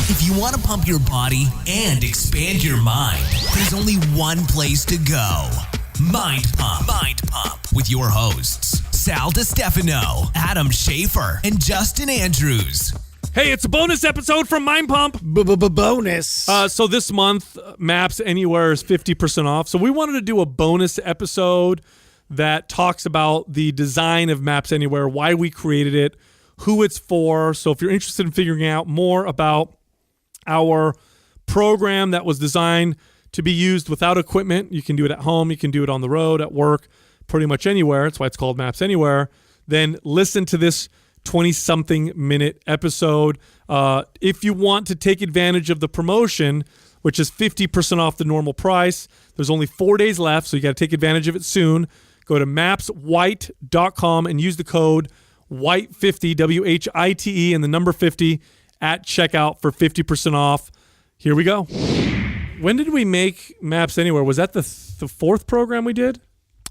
If you want to pump your body and expand your mind, there's only one place to go. Mind Pump. Mind Pump with your hosts, Sal DiStefano, Adam Schaefer, and Justin Andrews. Hey, it's a bonus episode from Mind Pump. Bonus. So this month, Maps Anywhere is 50% off. So we wanted to do a bonus episode that talks about the design of Maps Anywhere, why we created it, who it's for. So if you're interested in figuring out more about our program that was designed to be used without equipment, you can do it at home, you can do it on the road, at work, pretty much anywhere. That's why it's called Maps Anywhere. Then listen to this 20-something minute episode. If you want to take advantage of the promotion, which is 50% off the normal price, there's only 4 days left, so you got to take advantage of it soon. Go to mapswhite.com and use the code WHITE50, WHITE, and the number 50 at checkout for 50% off. Here we go. When did we make Maps Anywhere? Was that the fourth program we did?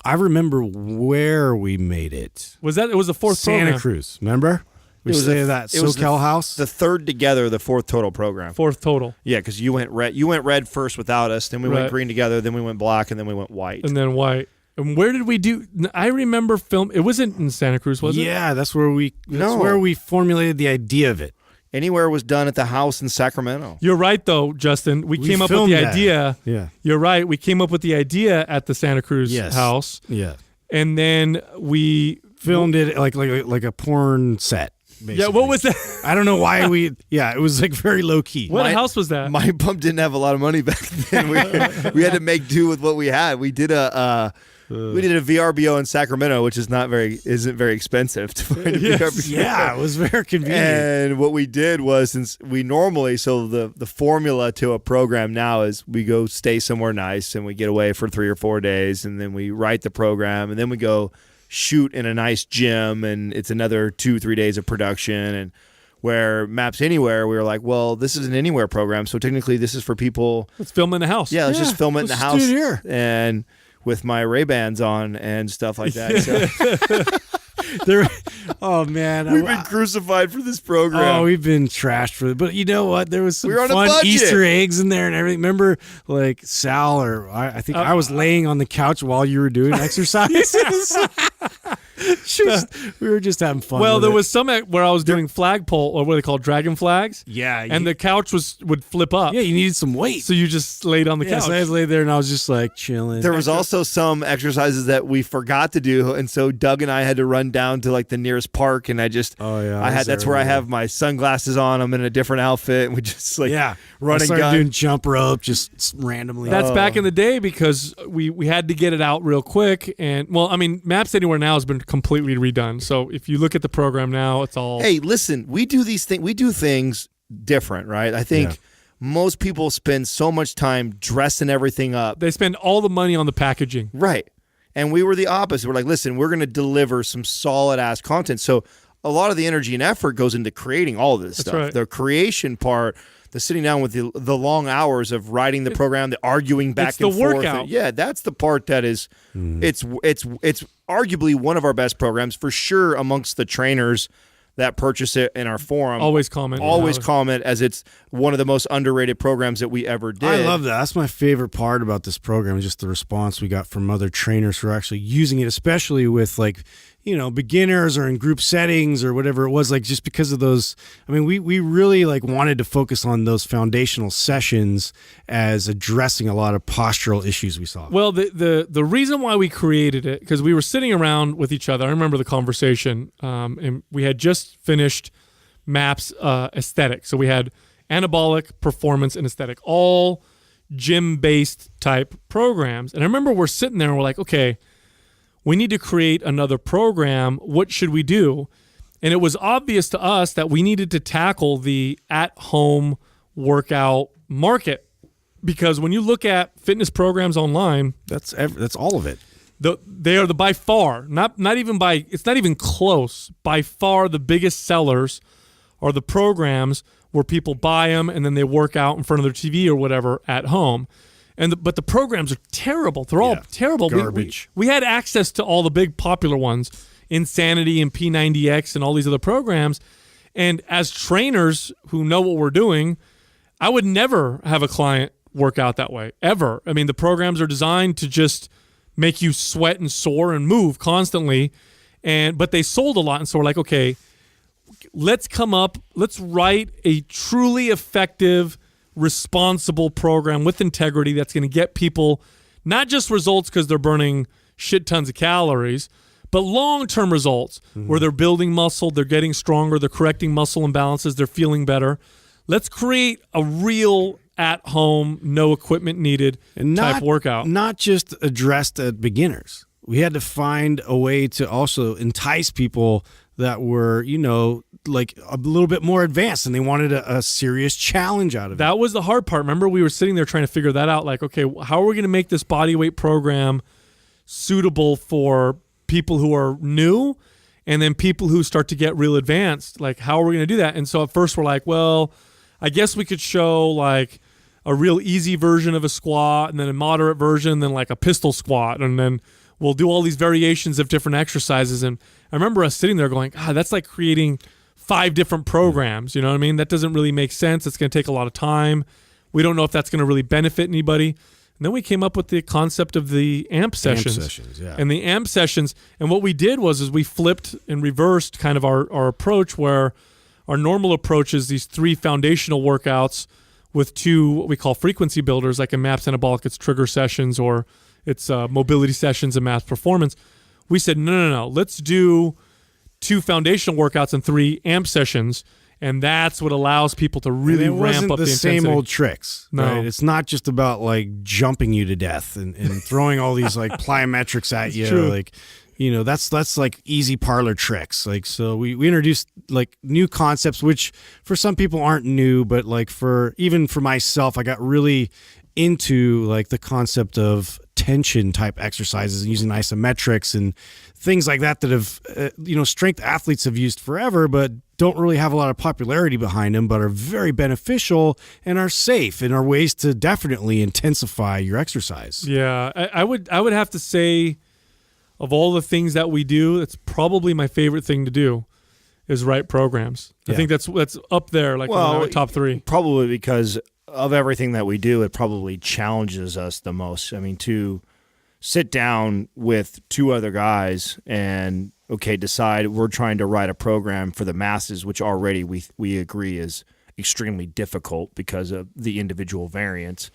I remember where we made it. It was the fourth Santa program. Cruz, remember? We stayed at that SoCal house. The third together, the fourth total program. Fourth total. Yeah, because you went red first without us, then we went green together, then we went black, and then we went white. And then white. And where did we do? I remember film. It wasn't in Santa Cruz, was it? Yeah, that's where we formulated the idea of it. Anywhere was done at the house in Sacramento. You're right, though, Justin. We came up with the idea. Yeah. You're right. We came up with the idea at the Santa Cruz house. Yeah. And then we filmed it like a porn set. Basically. Yeah, what was that? I don't know why it was like very low key. What house was that? My pump didn't have a lot of money back then. We had to make do with what we had. We did a VRBO in Sacramento, which isn't very expensive to find a VRBO. Yeah, it was very convenient. And what we did was, since we normally, so the formula to a program now is we go stay somewhere nice and we get away for 3 or 4 days, and then we write the program, and then we go shoot in a nice gym, and it's another 2-3 days of production. And where Maps Anywhere, we were like, well, this is an anywhere program, so technically this is for people. Let's film in the house. Yeah, let's just film it in the house. Do it here. And with my Ray-Bans on and stuff like that. So. Oh, man. We've been crucified for this program. Oh, we've been trashed for it. But you know what? There was some fun Easter eggs in there and everything. Remember, like, Sal or I think I was laying on the couch while you were doing exercises. We were just having fun. Well, there was some where I was doing flagpole, or what are they called, dragon flags. Yeah, and the couch would flip up. Yeah, you needed some weight, so you just laid on the couch. So I laid there and I was just like chilling. There was also some exercises that we forgot to do, and so Doug and I had to run down to like the nearest park, and that's where I have my sunglasses on. I'm in a different outfit, and we just running gun, doing jump rope just randomly. That's back in the day because we had to get it out real quick, and Maps Anywhere now has been completely redone. So if you look at the program now, it's all. Hey, listen, we do these things. We do things different, right? I think most people spend so much time dressing everything up. They spend all the money on the packaging, right? And we were the opposite. We're like, listen, we're going to deliver some solid ass content. So a lot of the energy and effort goes into creating all of this stuff. Right. The creation part, the sitting down with the long hours of writing the program, the arguing back and forth. Workout. Yeah, that's the part that is. It's arguably one of our best programs for sure amongst the trainers that purchase it in our forum. Always comment as it's one of the most underrated programs that we ever did. I love that. That's my favorite part about this program, is just the response we got from other trainers who are actually using it, especially with beginners or in group settings or whatever it was, just because of those. We really wanted to focus on those foundational sessions as addressing a lot of postural issues we saw. Well, the reason why we created it, because we were sitting around with each other. I remember the conversation, and we had just finished Maps aesthetic. So we had anabolic, performance, and aesthetic, all gym-based type programs. And I remember we're sitting there and we're like, okay, we need to create another program. What should we do? And it was obvious to us that we needed to tackle the at-home workout market, because when you look at fitness programs online, that's all of it. They are by far, it's not even close, by far the biggest sellers are the programs where people buy them and then they work out in front of their TV or whatever at home. But the programs are terrible. They're all terrible. Garbage. We had access to all the big popular ones, Insanity and P90X and all these other programs. And as trainers who know what we're doing, I would never have a client work out that way, ever. I mean, the programs are designed to just make you sweat and sore and move constantly. But they sold a lot. And so we're like, okay, let's write a truly effective, responsible program with integrity that's going to get people not just results because they're burning shit tons of calories, but long-term results where they're building muscle, they're getting stronger, they're correcting muscle imbalances, they're feeling better. Let's create a real at-home, no equipment needed type workout. Not just addressed at beginners. We had to find a way to also entice people that were, like a little bit more advanced and they wanted a serious challenge out of it. That was the hard part. Remember, we were sitting there trying to figure that out. Like, okay, how are we going to make this body weight program suitable for people who are new and then people who start to get real advanced? Like, how are we going to do that? And so at first we're like, well, I guess we could show like a real easy version of a squat and then a moderate version, then like a pistol squat, and then we'll do all these variations of different exercises. And I remember us sitting there going, that's like creating 5 different programs. You know what I mean? That doesn't really make sense. It's going to take a lot of time. We don't know if that's going to really benefit anybody. And then we came up with the concept of the AMP sessions. And the AMP sessions. And what we did was we flipped and reversed kind of our approach, where our normal approach is these 3 foundational workouts with 2 what we call frequency builders, like in MAPS Anabolic, it's trigger sessions, or it's mobility sessions and MAPS Performance. We said, no. Let's do 2 foundational workouts and 3 AMP sessions, and that's what allows people to really ramp up the intensity. Same old tricks. No. Right? It's not just about like jumping you to death and throwing all these like plyometrics at you. True. Like, that's like easy parlor tricks. Like, so we introduced like new concepts, which for some people aren't new, but like even for myself, I got really into like the concept of tension type exercises and using isometrics and things like that have strength athletes have used forever, but don't really have a lot of popularity behind them, but are very beneficial and are safe and are ways to definitely intensify your exercise. Yeah, I would have to say, of all the things that we do, it's probably my favorite thing to do is write programs. I think that's up there, like one of our top 3. Probably because of everything that we do, it probably challenges us the most. I mean, to sit down with 2 other guys and, decide we're trying to write a program for the masses, which already we agree is extremely difficult because of the individual variants,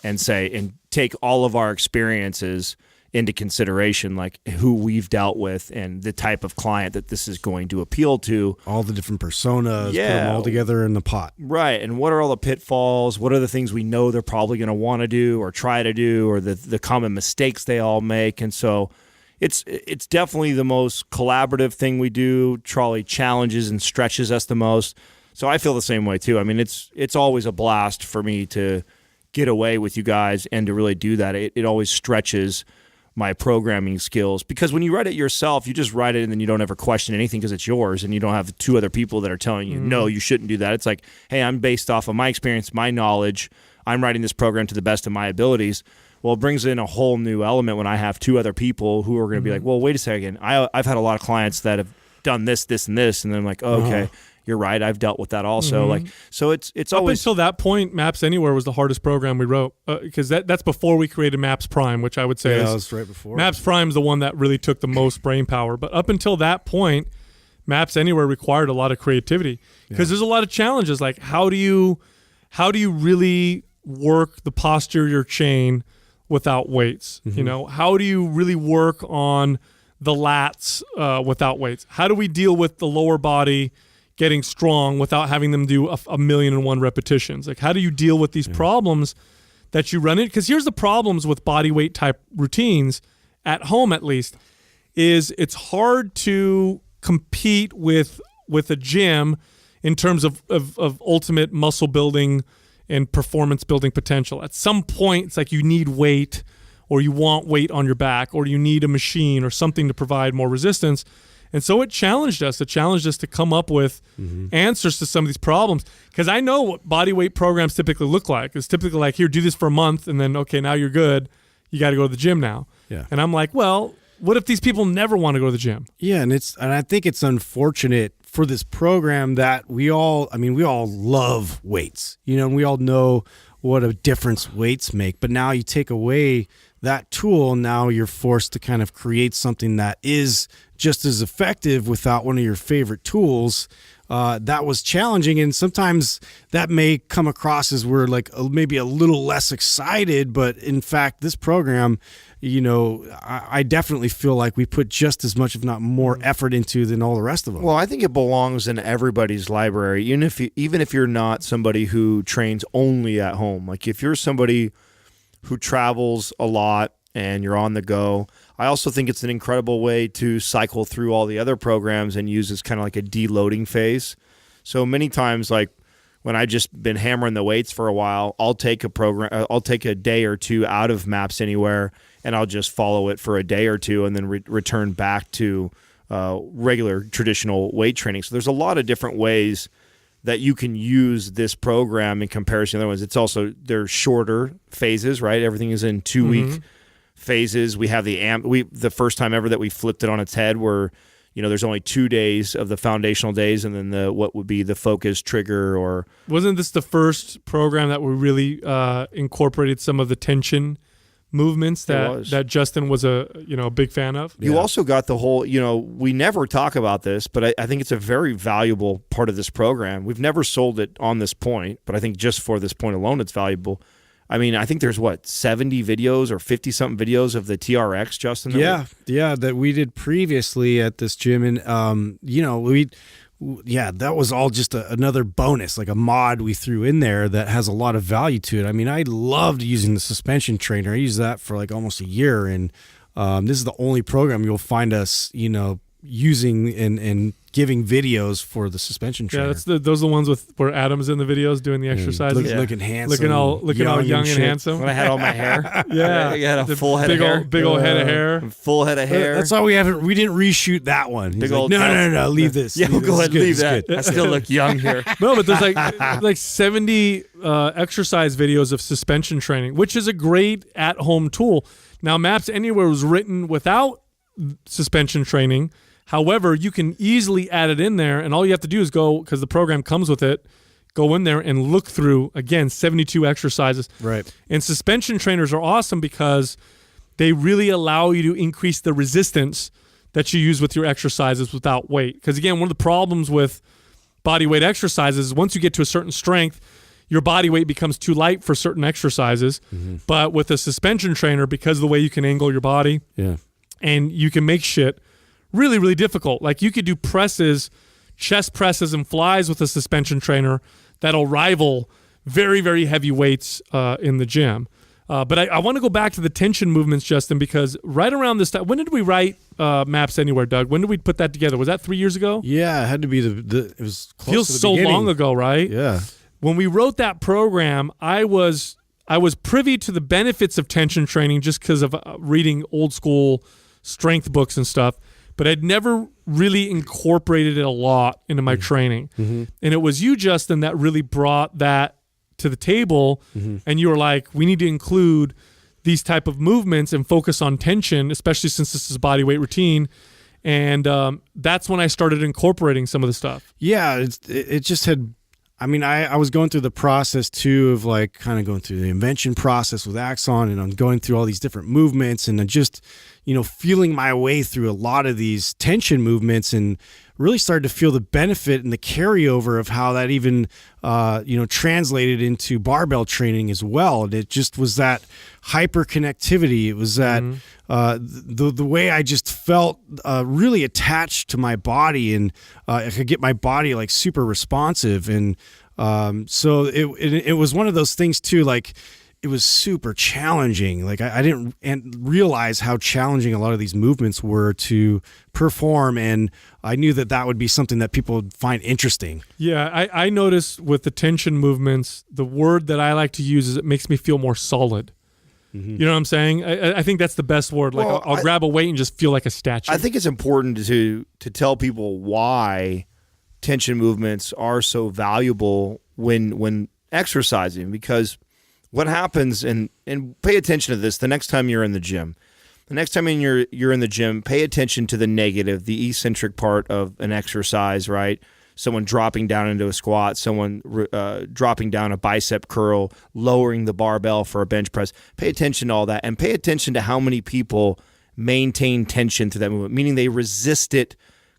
and take all of our experiences into consideration, like who we've dealt with and the type of client that this is going to appeal to. All the different personas, put them all together in the pot. Right, and what are all the pitfalls? What are the things we know they're probably going to want to do or try to do, or the common mistakes they all make? And so it's definitely the most collaborative thing we do. Trolley challenges and stretches us the most. So I feel the same way too. I mean, it's always a blast for me to get away with you guys and to really do that. It always stretches my programming skills, because when you write it yourself, you just write it and then you don't ever question anything because it's yours, and you don't have 2 other people that are telling you, no, you shouldn't do that. It's like, hey, I'm based off of my experience, my knowledge. I'm writing this program to the best of my abilities. Well, it brings in a whole new element when I have 2 other people who are going to be like, well, wait a second. I've had a lot of clients that have done this, this, and this, and then I'm like, oh, okay. You're right. I've dealt with that also. Like, so it's always, up until that point, Maps Anywhere was the hardest program we wrote, because that's before we created Maps Prime, which I would say was right before. Maps Prime is the one that really took the most brain power. But up until that point, Maps Anywhere required a lot of creativity, because there's a lot of challenges. Like, how do you really work the posterior chain without weights? How do you really work on the lats without weights? How do we deal with the lower body getting strong without having them do a 1,000,001 repetitions? Like, how do you deal with these problems that you run into? Because here's the problems with body weight type routines, at home at least, is it's hard to compete with a gym in terms of ultimate muscle building and performance building potential. At some point, it's like you need weight, or you want weight on your back, or you need a machine or something to provide more resistance. And so it challenged us. It challenged us to come up with answers to some of these problems. Because I know what body weight programs typically look like. It's typically like, here, do this for a month, and then, okay, now you're good. You got to go to the gym now. Yeah. And I'm like, well, what if these people never want to go to the gym? Yeah, and I think it's unfortunate for this program that we all love weights, and we all know what a difference weights make. But now you take away that tool, now you're forced to kind of create something that is just as effective without one of your favorite tools. That was challenging, and sometimes that may come across as we're like maybe a little less excited, but in fact, this program, I definitely feel like we put just as much, if not more, effort into than all the rest of them. Well, I think it belongs in everybody's library, even if you're not somebody who trains only at home. Like if you're somebody who travels a lot and you're on the go, I also think it's an incredible way to cycle through all the other programs and use as kind of like a deloading phase. So many times, like when I just been hammering the weights for a while, I'll take a day or two out of Maps Anywhere, and I'll just follow it for a day or two, and then return back to regular traditional weight training. So there's a lot of different ways that you can use this program in comparison to other ones. It's also, they're shorter phases, right? Everything is in 2-week phases. We have the first time ever that we flipped it on its head, where there's only 2 days of the foundational days, and then what would be the focus, trigger, or wasn't this the first program that we really incorporated some of the tension movements that Justin was a big fan of? You also got the whole, we never talk about this, but I think it's a very valuable part of this program. We've never sold it on this point, but I think just for this point alone, it's valuable. I mean, I think there's 70 videos or 50-something videos of the TRX, Justin? That we did previously at this gym. And, that was all just another bonus, like a mod we threw in there that has a lot of value to it. I mean, I loved using the suspension trainer. I used that for like almost a year. And this is the only program you'll find us, using and giving videos for the suspension trainer. Yeah, those are the ones where Adam's in the videos doing the exercises. Looking handsome. Looking all young and handsome. When I had all my hair. Yeah. I had a full head of hair. Big old head of hair. Full head of hair. That's why we didn't reshoot that one. He's like, no, leave this. Yeah, we'll go ahead and leave that. I still look young here. No, but there's like 70 exercise videos of suspension training, which is a great at-home tool. Now, Maps Anywhere was written without suspension training. However, you can easily add it in there, and all you have to do is go, because the program comes with it, go in there and look through, again, 72 exercises. Right. And suspension trainers are awesome because they really allow you to increase the resistance that you use with your exercises without weight. Because, again, one of the problems with body weight exercises is once you get to a certain strength, your body weight becomes too light for certain exercises. Mm-hmm. But with a suspension trainer, because of the way you can angle your body, and you can make shit really, really difficult. Like you could do presses, chest presses and flies with a suspension trainer that'll rival very, very heavy weights in the gym. But I want to go back to the tension movements, Justin, because right around this time, when did we write Maps Anywhere, Doug? When did we put that together? Was that 3 years ago? Yeah, it had to be it was close Feels to the so beginning. long ago, right? Yeah. When we wrote that program, I was privy to the benefits of tension training just because of reading old school strength books and stuff. But I'd never really incorporated it a lot into my training. Mm-hmm. And it was you, Justin, that really brought that to the table. Mm-hmm. And you were like, we need to include these type of movements and focus on tension, especially since this is a body weight routine. And that's when I started incorporating some of the stuff. Yeah, it just had... I mean, I was going through the process, too, of like kind of going through the invention process with Axon, and I'm going through all these different movements and just, feeling my way through a lot of these tension movements, and really started to feel the benefit and the carryover of how that even, translated into barbell training as well. And it just was that hyper connectivity. It was that the way I just felt really attached to my body, and I could get my body like super responsive. And so it was one of those things too, like it was super challenging. Like I didn't realize how challenging a lot of these movements were to perform, and I knew that would be something that people would find interesting. Yeah, I noticed with the tension movements, the word that I like to use is it makes me feel more solid. Mm-hmm. You know what I'm saying? I think that's the best word. Like I'll grab a weight and just feel like a statue. I think it's important to tell people why tension movements are so valuable when exercising, because what happens, and pay attention to this the next time you're in the gym. the next time you're in the gym, pay attention to the negative, the eccentric part of an exercise, right? Someone dropping down into a squat, someone dropping down a bicep curl, lowering the barbell for a bench press. Pay attention to all that, and pay attention to how many people maintain tension through that movement, meaning they resist it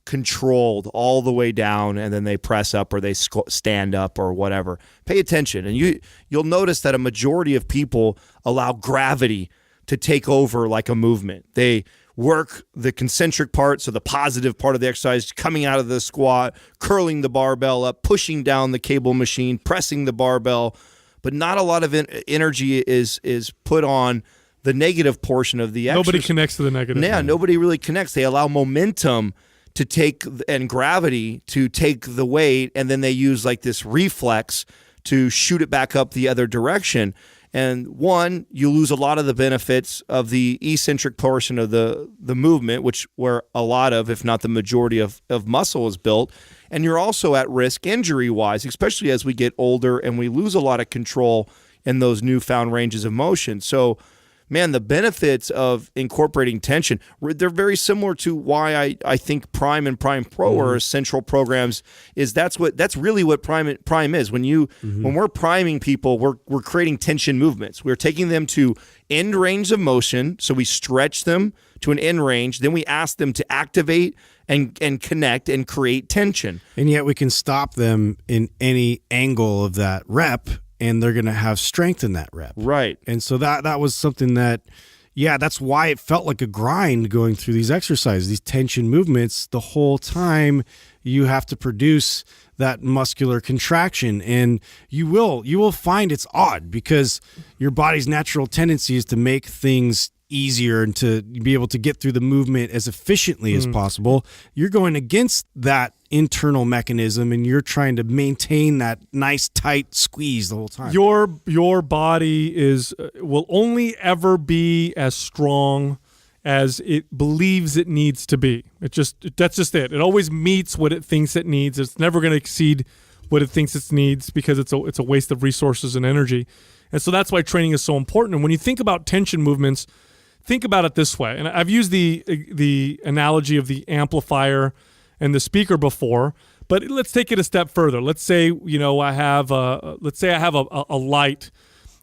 controlled all the way down, and then they press up or they stand up or whatever. Pay attention, and you'll notice that a majority of people allow gravity to take over like a movement. They work the concentric part, so the positive part of the exercise, coming out of the squat, curling the barbell up, pushing down the cable machine, pressing the barbell, but not a lot of energy is put on the negative portion of the exercise. Nobody connects to the negative. Yeah, nobody really connects. They allow momentum to take and gravity to take the weight, and then they use like this reflex to shoot it back up the other direction. And one, you lose a lot of the benefits of the eccentric portion of the movement, where a lot of, if not the majority of muscle is built. And you're also at risk injury-wise, especially as we get older and we lose a lot of control in those newfound ranges of motion. So, man, the benefits of incorporating tension, they're very similar to why I think Prime and Prime Pro are essential programs. That's really what Prime is. When we're priming people, we're creating tension movements. We're taking them to end range of motion, so we stretch them to an end range. Then we ask them to activate and connect and create tension. And yet we can stop them in any angle of that rep, and they're going to have strength in that rep. Right. And so that was something that, that's why it felt like a grind going through these exercises, these tension movements. The whole time you have to produce that muscular contraction, and you will find it's odd because your body's natural tendency is to make things easier and to be able to get through the movement as efficiently as possible. You're going against that internal mechanism, and you're trying to maintain that nice tight squeeze the whole time. Your body will only ever be as strong as it believes it needs to be. That's just it. It always meets what it thinks it needs. It's never going to exceed what it thinks it needs because it's a waste of resources and energy. And so that's why training is so important. And when you think about tension movements, think about it this way. And I've used the analogy of the amplifier and the speaker before, but let's take it a step further. Let's say I have a light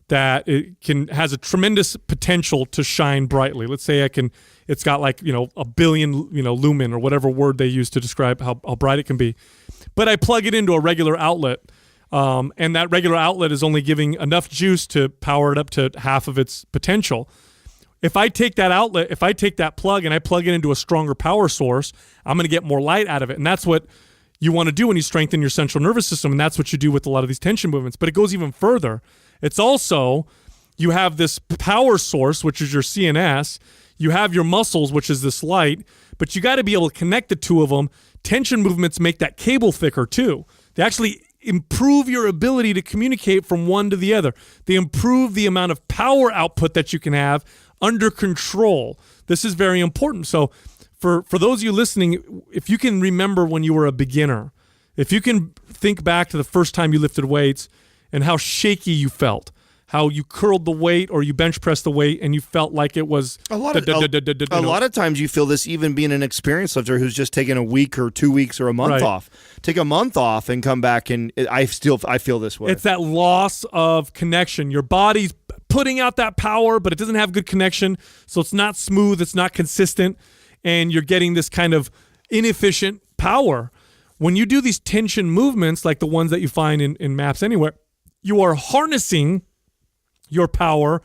that has a tremendous potential to shine brightly. Let's say it's got like a billion lumen or whatever word they use to describe how bright it can be. But I plug it into a regular outlet, and that regular outlet is only giving enough juice to power it up to half of its potential. If I take that plug and I plug it into a stronger power source, I'm going to get more light out of it. And that's what you want to do when you strengthen your central nervous system. And that's what you do with a lot of these tension movements. But it goes even further. It's also, you have this power source, which is your CNS. You have your muscles, which is this light. But you got to be able to connect the two of them. Tension movements make that cable thicker too. They actually improve your ability to communicate from one to the other. They improve the amount of power output that you can have under control. This is very important. So for those of you listening, if you can remember when you were a beginner, if you can think back to the first time you lifted weights and how shaky you felt, how you curled the weight or you bench pressed the weight and you felt like it was a lot of times you feel this even being an experienced lifter who's just taken a week or 2 weeks or a month off. Take a month off and come back, and I feel this way. It's that loss of connection. Your body's putting out that power, but it doesn't have good connection, so it's not smooth, it's not consistent, and you're getting this kind of inefficient power. When you do these tension movements like the ones that you find in Maps Anywhere, you are harnessing your power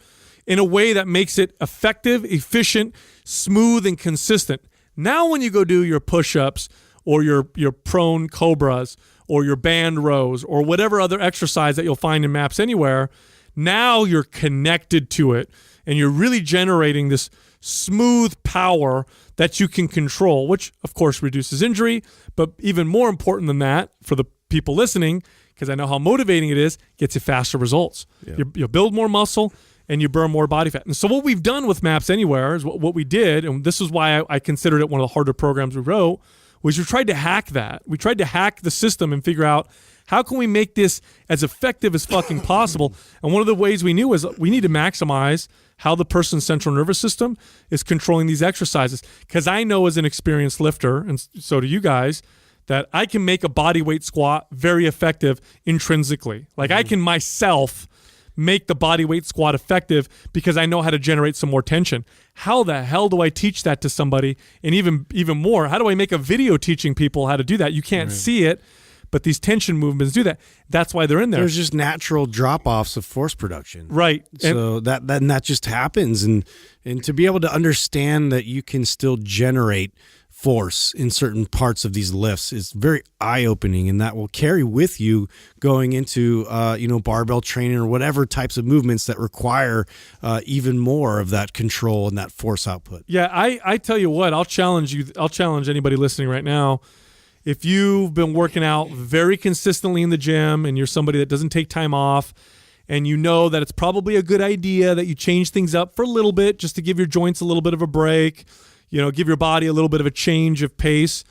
in a way that makes it effective, efficient, smooth, and consistent. Now when you go do your push-ups or your prone cobras or your band rows or whatever other exercise that you'll find in Maps Anywhere, now you're connected to it and you're really generating this smooth power that you can control, which of course reduces injury, but even more important than that for the people listening, because I know how motivating it is, gets you faster results. Yeah. You build more muscle and you burn more body fat. And so what we've done with Maps Anywhere is what we did, and this is why I considered it one of the harder programs we wrote, was we tried to hack that. We tried to hack the system and figure out How can we make this as effective as fucking possible? And one of the ways we knew is we need to maximize how the person's central nervous system is controlling these exercises. Because I know as an experienced lifter, and so do you guys, that I can make a body weight squat very effective intrinsically. Like I can myself make the body weight squat effective because I know how to generate some more tension. How the hell do I teach that to somebody? And even more, how do I make a video teaching people how to do that? You can't see it, but these tension movements do that. That's why they're in there. There's just natural drop-offs of force production. Right. So that just happens. And to be able to understand that you can still generate force in certain parts of these lifts is very eye-opening, and that will carry with you going into barbell training or whatever types of movements that require even more of that control and that force output. Yeah, I tell you what, I'll challenge anybody listening right now. If you've been working out very consistently in the gym and you're somebody that doesn't take time off, and you know that it's probably a good idea that you change things up for a little bit just to give your joints a little bit of a break, give your body a little bit of a change of pace.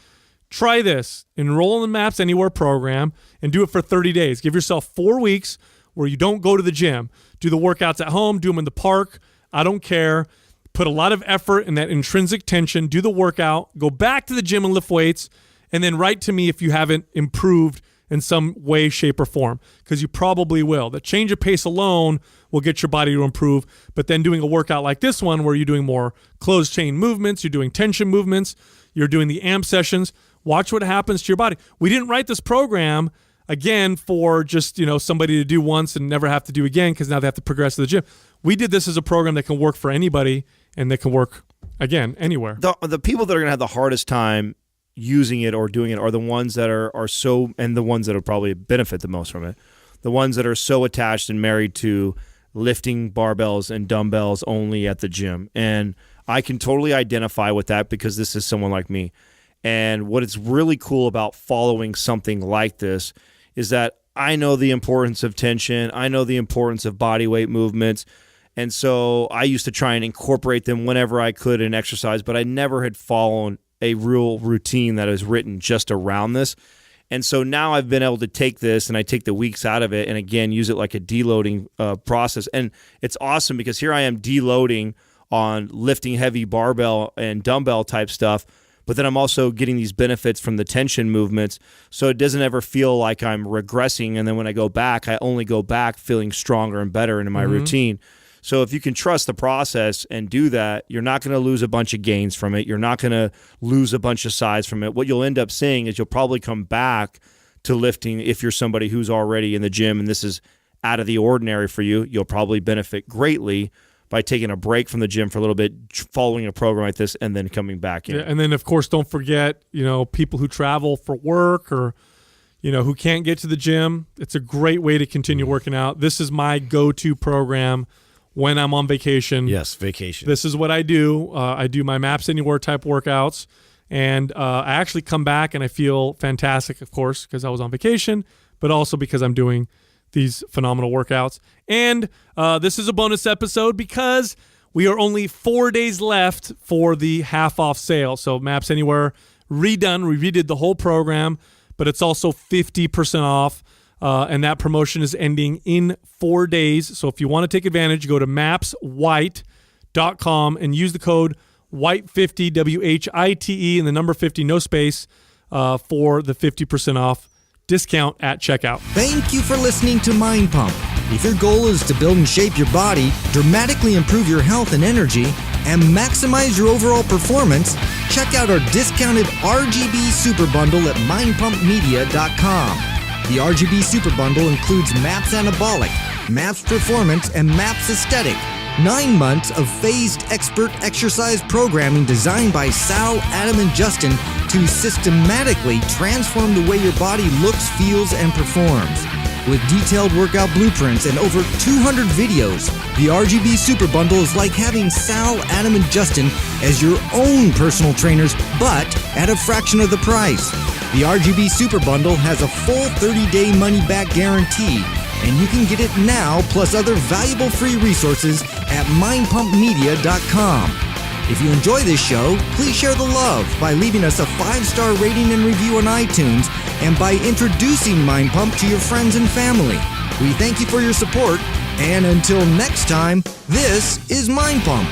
Try this. Enroll in the Maps Anywhere program and do it for 30 days. Give yourself 4 weeks where you don't go to the gym. Do the workouts at home. Do them in the park. I don't care. Put a lot of effort in that intrinsic tension. Do the workout. Go back to the gym and lift weights. And then write to me if you haven't improved in some way, shape, or form, because you probably will. The change of pace alone will get your body to improve, but then doing a workout like this one where you're doing more closed chain movements, you're doing tension movements, you're doing the amp sessions, watch what happens to your body. We didn't write this program, again, for just somebody to do once and never have to do again because now they have to progress to the gym. We did this as a program that can work for anybody and that can work, again, anywhere. The people that are going to have the hardest time using it or doing it are the ones that are so, and the ones that will probably benefit the most from it, the ones that are so attached and married to lifting barbells and dumbbells only at the gym. And I can totally identify with that because this is someone like me. And what is really cool about following something like this is that I know the importance of tension. I know the importance of body weight movements. And so I used to try and incorporate them whenever I could in exercise, but I never had followed a real routine that is written just around this. And so now I've been able to take this and I take the weeks out of it and again use it like a deloading process. And it's awesome because here I am deloading on lifting heavy barbell and dumbbell type stuff, but then I'm also getting these benefits from the tension movements. So it doesn't ever feel like I'm regressing. And then when I go back, I only go back feeling stronger and better into my routine. So if you can trust the process and do that, you're not going to lose a bunch of gains from it. You're not going to lose a bunch of size from it. What you'll end up seeing is you'll probably come back to lifting if you're somebody who's already in the gym and this is out of the ordinary for you. You'll probably benefit greatly by taking a break from the gym for a little bit, following a program like this, and then coming back in. Yeah, and then, of course, don't forget, people who travel for work or, who can't get to the gym. It's a great way to continue working out. This is my go-to program when I'm on vacation. Yes, vacation. This is what I do. I do my Maps Anywhere type workouts, and I actually come back and I feel fantastic, of course, because I was on vacation, but also because I'm doing these phenomenal workouts. And this is a bonus episode because we are only 4 days left for the half-off sale. So Maps Anywhere redone. We redid the whole program, but it's also 50% off. And that promotion is ending in 4 days. So if you want to take advantage, go to mapswhite.com and use the code WHITE50, WHITE, and the number 50, no space, for the 50% off discount at checkout. Thank you for listening to Mind Pump. If your goal is to build and shape your body, dramatically improve your health and energy, and maximize your overall performance, check out our discounted RGB Super Bundle at mindpumpmedia.com. The RGB Super Bundle includes MAPS Anabolic, MAPS Performance, and MAPS Aesthetic. 9 months of phased expert exercise programming designed by Sal, Adam, and Justin to systematically transform the way your body looks, feels, and performs. With detailed workout blueprints and over 200 videos, the RGB Super Bundle is like having Sal, Adam, and Justin as your own personal trainers, but at a fraction of the price. The RGB Super Bundle has a full 30-day money-back guarantee, and you can get it now plus other valuable free resources at mindpumpmedia.com. If you enjoy this show, please share the love by leaving us a 5-star rating and review on iTunes and by introducing Mind Pump to your friends and family. We thank you for your support, and until next time, this is Mind Pump.